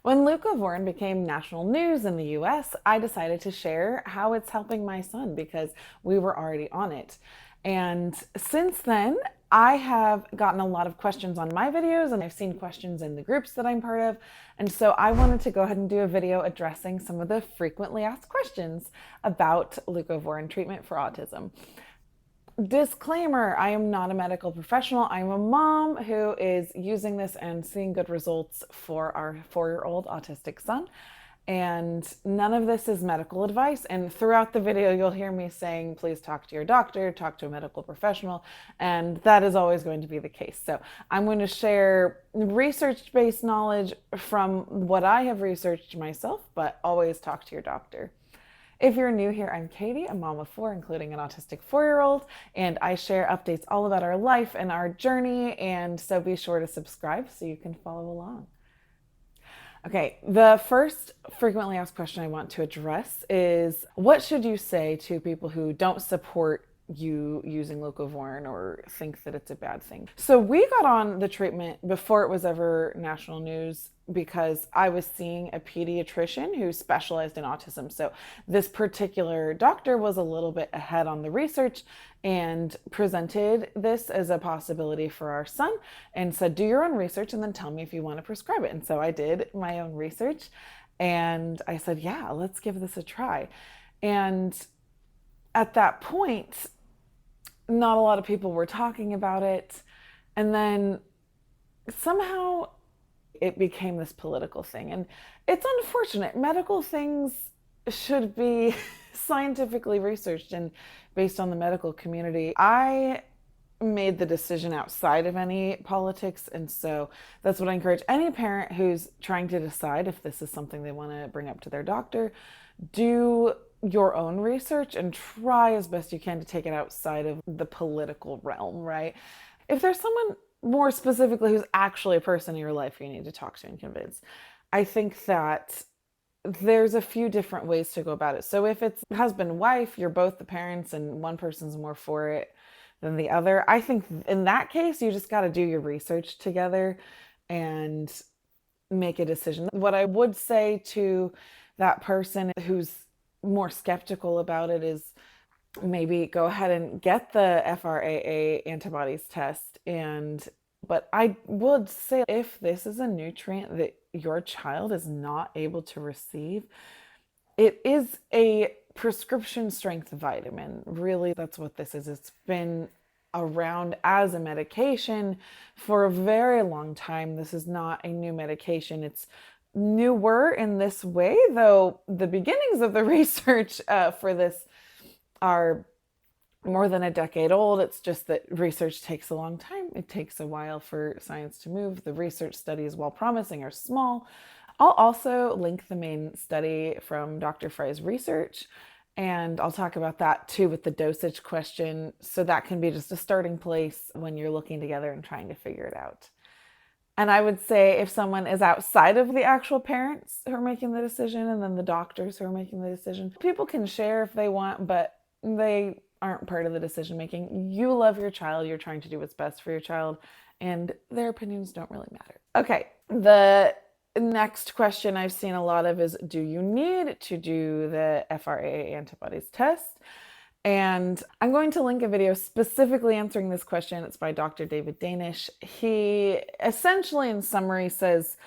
When leucovorin became national news in the US, I decided to share how it's helping my son because we were already on it. And since then, I have gotten a lot of questions on my videos and I've seen questions in the groups that I'm part of. And so I wanted to go ahead and do a video addressing some of the frequently asked questions about leucovorin treatment for autism. Disclaimer, I am not a medical professional. I'm a mom who is using this and seeing good results for our 4-year-old autistic son. And none of this is medical advice. And throughout the video, you'll hear me saying, please talk to your doctor, talk to a medical professional. And that is always going to be the case. So I'm going to share research-based knowledge from what I have researched myself, but always talk to your doctor. If you're new here, I'm Katie, a mom of 4, including an autistic 4-year-old, and I share updates all about our life and our journey, and so be sure to subscribe so you can follow along. Okay, the first frequently asked question I want to address is, what should you say to people who don't support you using leucovorin or think that it's a bad thing? So we got on the treatment before it was ever national news because I was seeing a pediatrician who specialized in autism. So this particular doctor was a little bit ahead on the research and presented this as a possibility for our son and said, do your own research and then tell me if you want to prescribe it. And so I did my own research and I said, yeah, let's give this a try. And at that point, not a lot of people were talking about it. And then somehow it became this political thing. And it's unfortunate. Medical things should be scientifically researched and based on the medical community. I made the decision outside of any politics. And so that's what I encourage any parent who's trying to decide if this is something they want to bring up to their doctor. Do your own research and try as best you can to take it outside of the political realm, right? If there's someone more specifically who's actually a person in your life you need to talk to and convince, I think that there's a few different ways to go about it. So if it's husband, wife, you're both the parents and one person's more for it than the other, I think in that case, you just got to do your research together and make a decision. What I would say to that person who's more skeptical about it is maybe go ahead and get the FRAA antibodies test. But I would say if this is a nutrient that your child is not able to receive, it is a prescription strength vitamin. Really, that's what this is. It's been around as a medication for a very long time. This is not a new medication. It's newer in this way, though the beginnings of the research for this are more than a decade old. It's just that research takes a long time. It takes a while for science to move. The research studies, while promising, are small. I'll also link the main study from Dr. Fry's research, and I'll talk about that too with the dosage question. So that can be just a starting place when you're looking together and trying to figure it out. And I would say if someone is outside of the actual parents who are making the decision and then the doctors who are making the decision, people can share if they want, but they aren't part of the decision making. You love your child, you're trying to do what's best for your child, and their opinions don't really matter. Okay, the next question I've seen a lot of is, do you need to do the FRAA antibodies test? And I'm going to link a video specifically answering this question. It's by Dr. David Danish. He essentially, in summary, says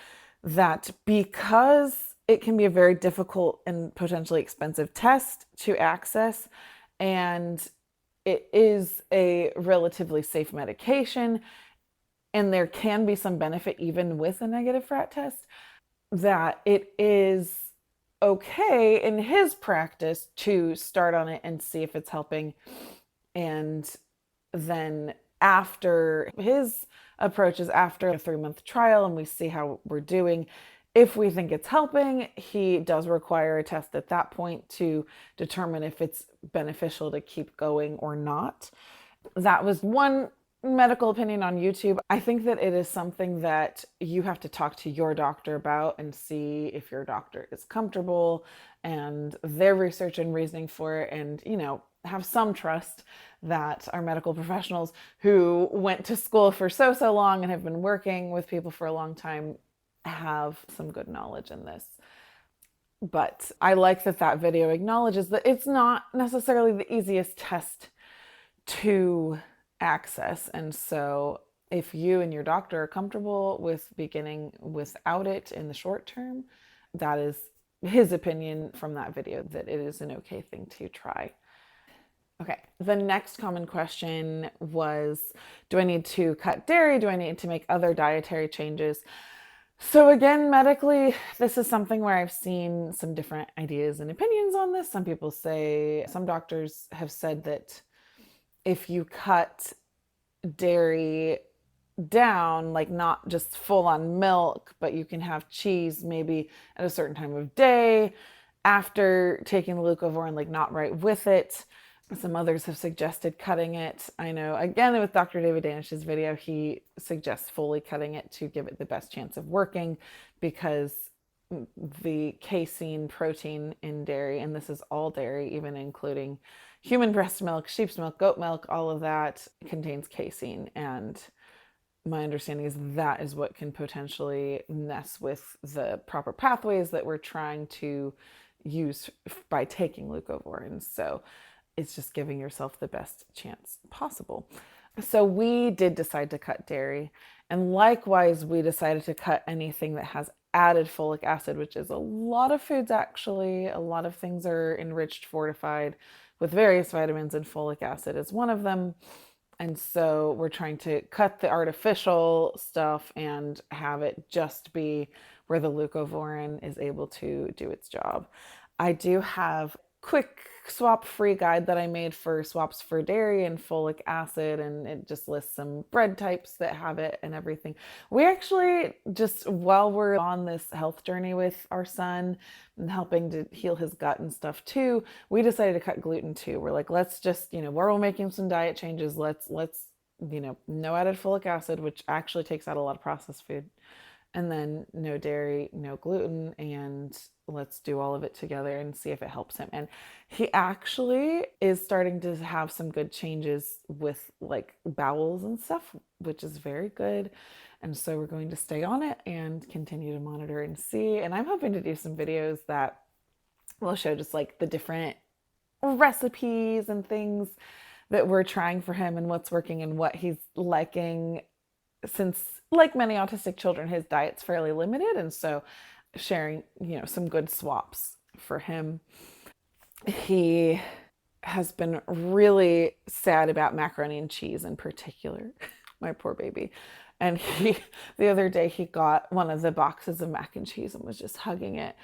that because it can be a very difficult and potentially expensive test to access, and it is a relatively safe medication, and there can be some benefit even with a negative FRAT test, that it is okay in his practice to start on it and see if it's helping. And then after his approach is after a 3-month trial and we see how we're doing, if we think it's helping, he does require a test at that point to determine if it's beneficial to keep going or not. That was one medical opinion on YouTube. I think that it is something that you have to talk to your doctor about and see if your doctor is comfortable and their research and reasoning for it, and, you know, have some trust that our medical professionals who went to school for so long and have been working with people for a long time have some good knowledge in this. But I like that video acknowledges that it's not necessarily the easiest test to access. And so if you and your doctor are comfortable with beginning without it in the short term, that is his opinion from that video, that it is an okay thing to try. Okay, the next common question was, do I need to cut dairy? Do I need to make other dietary changes? So again, medically, this is something where I've seen some different ideas and opinions on this. Some people say, some doctors have said that if you cut dairy down, like not just full on milk, but you can have cheese maybe at a certain time of day after taking the leucovorin, like not right with it. Some others have suggested cutting it. I know, again, with Dr. David Danish's video, he suggests fully cutting it to give it the best chance of working, because the casein protein in dairy, and this is all dairy, even including human breast milk, sheep's milk, goat milk, all of that contains casein. And my understanding is that is what can potentially mess with the proper pathways that we're trying to use by taking leucovorin. So it's just giving yourself the best chance possible. So we did decide to cut dairy. And likewise, we decided to cut anything that has added folic acid, which is a lot of foods actually. A lot of things are enriched, fortified with various vitamins, and folic acid is one of them. And so we're trying to cut the artificial stuff and have it just be where the leucovorin is able to do its job. I do have quick swap-free guide that I made for swaps for dairy and folic acid, and it just lists some bread types that have it and everything. We actually, just while we're on this health journey with our son and helping to heal his gut and stuff too, we decided to cut gluten too. We're like, let's just, while we're making some diet changes, let's no added folic acid, which actually takes out a lot of processed food, and then no dairy, no gluten, and let's do all of it together and see if it helps him. And he actually is starting to have some good changes with like bowels and stuff, which is very good. And so we're going to stay on it and continue to monitor and see. And I'm hoping to do some videos that will show just like the different recipes and things that we're trying for him and what's working and what he's liking, since like many autistic children, his diet's fairly limited. And so sharing, some good swaps for him. He has been really sad about macaroni and cheese in particular, my poor baby. And the other day he got one of the boxes of mac and cheese and was just hugging it.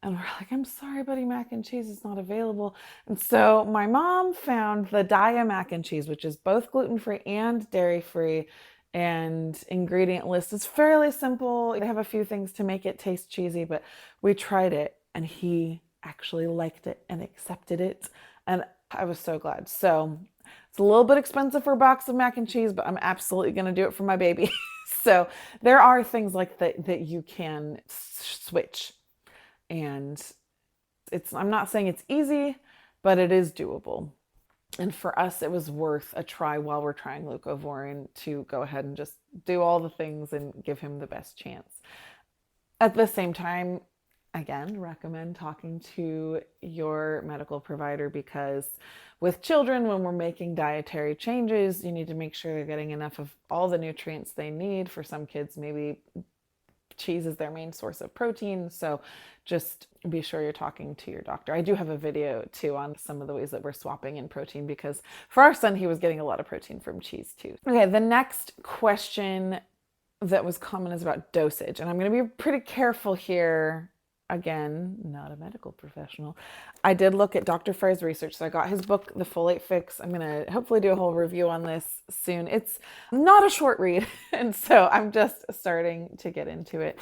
And we're like, I'm sorry, buddy, mac and cheese is not available. And so my mom found the Dia mac and cheese, which is both gluten-free and dairy-free. And ingredient list is fairly simple. They have a few things to make it taste cheesy, but we tried it and he actually liked it and accepted it. And I was so glad. So it's a little bit expensive for a box of mac and cheese, but I'm absolutely going to do it for my baby. So there are things like that you can switch. And I'm not saying it's easy, but it is doable. And for us, it was worth a try while we're trying leucovorin to go ahead and just do all the things and give him the best chance. At the same time, again, recommend talking to your medical provider, because with children, when we're making dietary changes, you need to make sure they're getting enough of all the nutrients they need. For some kids, maybe cheese is their main source of protein. So just be sure you're talking to your doctor. I do have a video too on some of the ways that we're swapping in protein, because for our son, he was getting a lot of protein from cheese too. Okay, the next question that was common is about dosage. And I'm going to be pretty careful here. Again, not a medical professional. I did look at Dr. Frey's research. So I got his book, The Folate Fix. I'm going to hopefully do a whole review on this soon. It's not a short read, and so I'm just starting to get into it.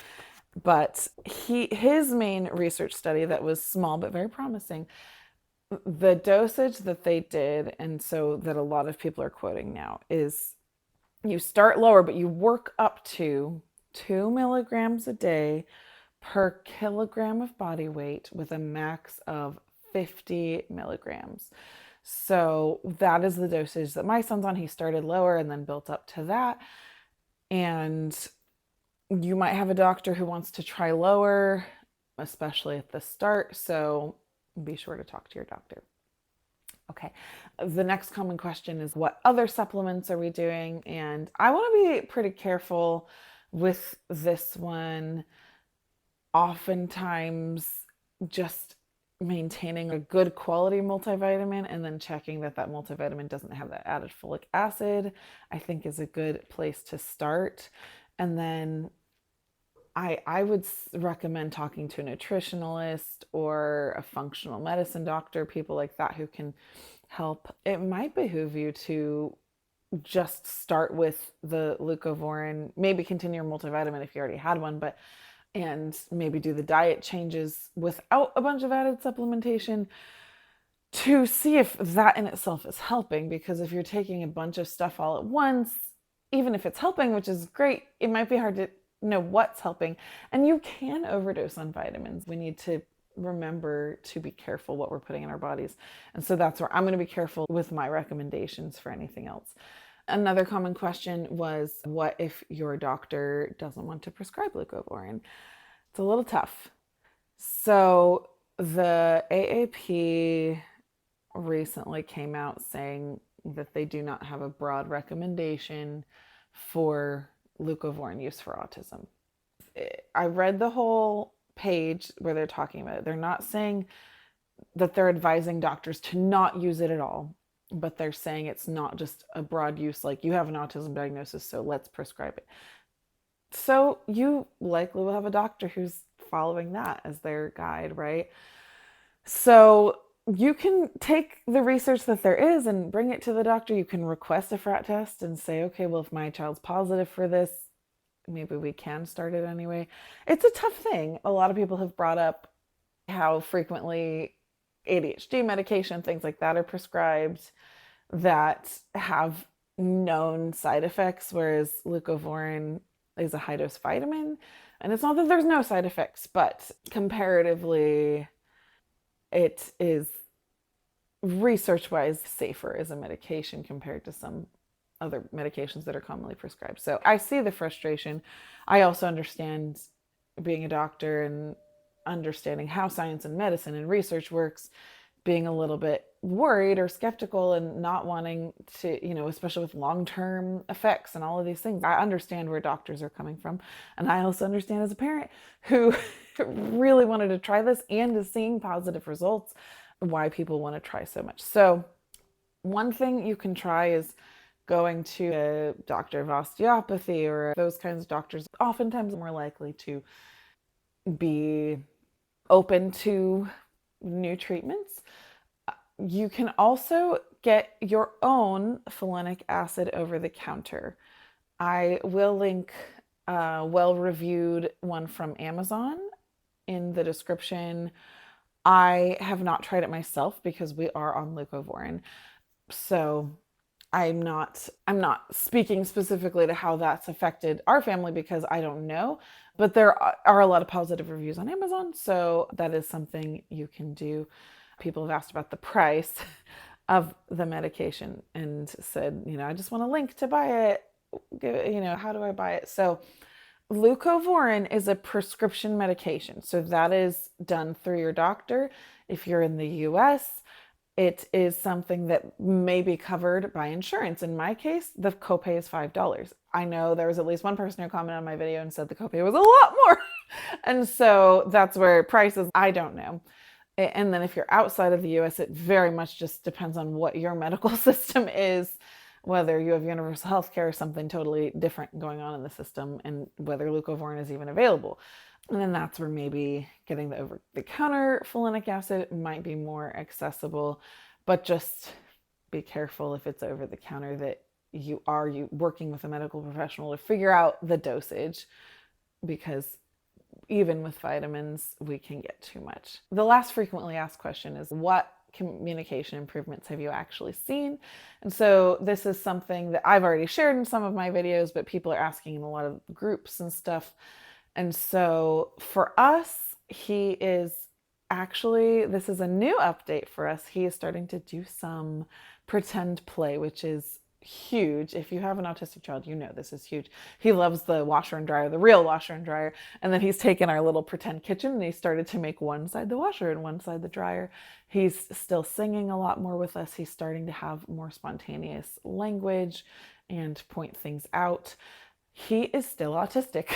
But his main research study that was small but very promising, the dosage that they did, and so that a lot of people are quoting now, is you start lower, but you work up to 2 milligrams a day per kilogram of body weight with a max of 50 milligrams. So that is the dosage that my son's on. He started lower and then built up to that. And You might have a doctor who wants to try lower, especially at the start, so be sure to talk to your doctor. Okay, the next common question is, what other supplements are we doing? And I want to be pretty careful with this one. Oftentimes, just maintaining a good quality multivitamin and then checking that that multivitamin doesn't have that added folic acid, I think is a good place to start. And then I would recommend talking to a nutritionalist or a functional medicine doctor, people like that who can help. It might behoove you to just start with the leucovorin, maybe continue your multivitamin if you already had one, but and maybe do the diet changes without a bunch of added supplementation to see if that in itself is helping. Because if you're taking a bunch of stuff all at once, even if it's helping, which is great, it might be hard to know what's helping. And you can overdose on vitamins. We need to remember to be careful what we're putting in our bodies. And so that's where I'm going to be careful with my recommendations for anything else. Another common question was, what if your doctor doesn't want to prescribe leucovorin? It's a little tough. So the AAP recently came out saying that they do not have a broad recommendation for leucovorin use for autism. I read the whole page where they're talking about it. They're not saying that they're advising doctors to not use it at all, but they're saying it's not just a broad use, like you have an autism diagnosis, so let's prescribe it. So you likely will have a doctor who's following that as their guide, right? So you can take the research that there is and bring it to the doctor. You can request a FRAT test and say, okay, well, if my child's positive for this, maybe we can start it anyway. It's a tough thing. A lot of people have brought up how frequently ADHD medication, things like that, are prescribed that have known side effects, whereas leucovorin is a high dose vitamin. And it's not that there's no side effects, but comparatively, it is research-wise safer as a medication compared to some other medications that are commonly prescribed. So I see the frustration. I also understand, being a doctor and understanding how science and medicine and research works, being a little bit worried or skeptical and not wanting to, especially with long-term effects and all of these things. I understand where doctors are coming from. And I also understand as a parent who really wanted to try this and is seeing positive results, why people want to try so much. So one thing you can try is going to a doctor of osteopathy, or those kinds of doctors oftentimes more likely to be open to new treatments. You can also get your own folinic acid over the counter. I will link a well-reviewed one from Amazon in the description. I have not tried it myself because we are on leucovorin. So I'm not speaking specifically to how that's affected our family because I don't know, but there are a lot of positive reviews on Amazon, so that is something you can do. People have asked about the price of the medication and said, I just want a link to buy it. How do I buy it? So Leucovorin is a prescription medication. So that is done through your doctor. If you're in the US, it is something that may be covered by insurance. In my case, the copay is $5. I know there was at least one person who commented on my video and said the copay was a lot more. And so that's where prices, I don't know. And then if you're outside of the US, it very much just depends on what your medical system is, whether you have universal health care or something totally different going on in the system, and whether leucovorin is even available. And then that's where maybe getting the over-the-counter folinic acid might be more accessible, but just be careful if it's over-the-counter that you are working with a medical professional to figure out the dosage, because even with vitamins, we can get too much. The last frequently asked question is, what communication improvements have you actually seen? And so this is something that I've already shared in some of my videos, but people are asking in a lot of groups and stuff. And so for us, this is a new update for us. He is starting to do some pretend play, which is huge. If you have an autistic child, you know this is huge. He loves the washer and dryer, the real washer and dryer. And then he's taken our little pretend kitchen and he started to make one side the washer and one side the dryer. He's still singing a lot more with us. He's starting to have more spontaneous language and point things out. He is still autistic.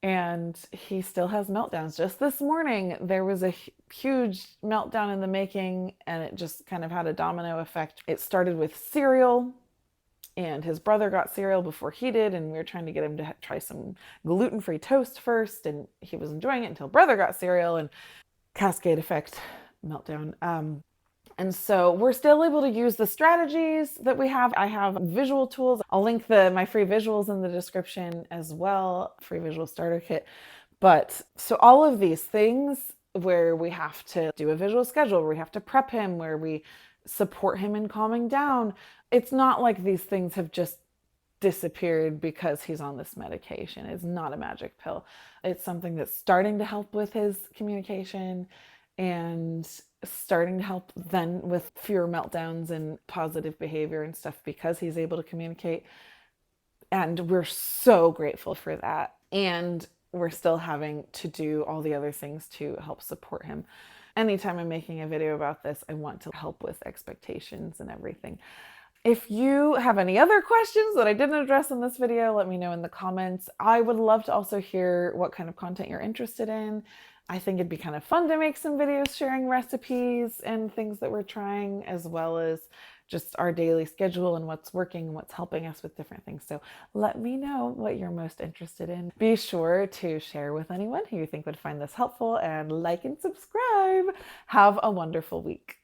And he still has meltdowns. Just this morning, there was a huge meltdown in the making, and it just kind of had a domino effect. It started with cereal, and his brother got cereal before he did, and we were trying to get him to try some gluten-free toast first, and he was enjoying it until brother got cereal, and cascade effect, meltdown. And so we're still able to use the strategies that we have. I have visual tools. I'll link my free visuals in the description as well, free visual starter kit. But so all of these things where we have to do a visual schedule, where we have to prep him, where we support him in calming down. It's not like these things have just disappeared because he's on this medication. It's not a magic pill. It's something that's starting to help with his communication and starting to help then with fewer meltdowns and positive behavior and stuff because he's able to communicate. And we're so grateful for that. And we're still having to do all the other things to help support him. Anytime I'm making a video about this, I want to help with expectations and everything. If you have any other questions that I didn't address in this video, let me know in the comments. I would love to also hear what kind of content you're interested in. I think it'd be kind of fun to make some videos sharing recipes and things that we're trying, as well as just our daily schedule and what's working and what's helping us with different things. So let me know what you're most interested in. Be sure to share with anyone who you think would find this helpful, and like and subscribe. Have a wonderful week.